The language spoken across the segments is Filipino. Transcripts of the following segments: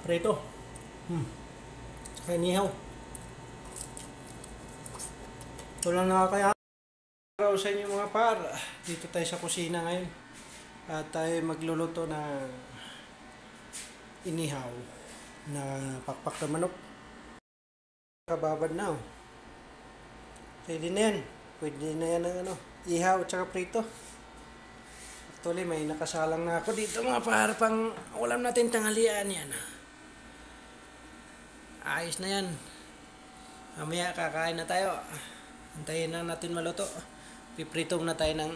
Prito. Saka inihaw. Ito lang nakakaya. Araw sa inyo mga par. Dito tayo sa kusina ngayon. At tayo magluluto ng inihaw na pakpak na manok. Kababad na. Pwede na yan. Pwede na yan ng ihaw at saka prito. Actually may nakasalang na ako dito mga par. Pang ulam natin tanghalian yan. Ayos na yan. Mamaya kakain na tayo. Antayin na natin maluto. Pipritong na tayo ng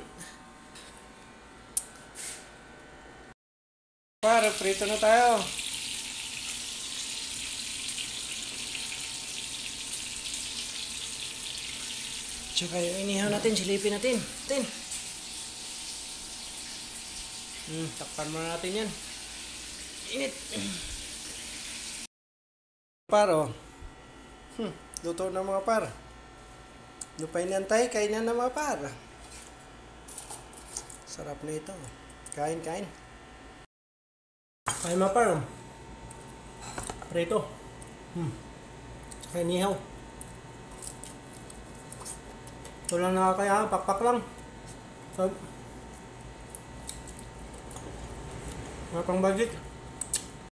para prito na tayo. Tsaka yung inihaw natin, silipin natin. Takpan muna natin yan. Init. Paro. Luto na mga par. Lupay nantay, kainan na mga par. Sarap na ito. Kain. Kain mga par. Prito. Saka inihaw. Ito lang nakakaya, pakpak lang. Mga pang budget.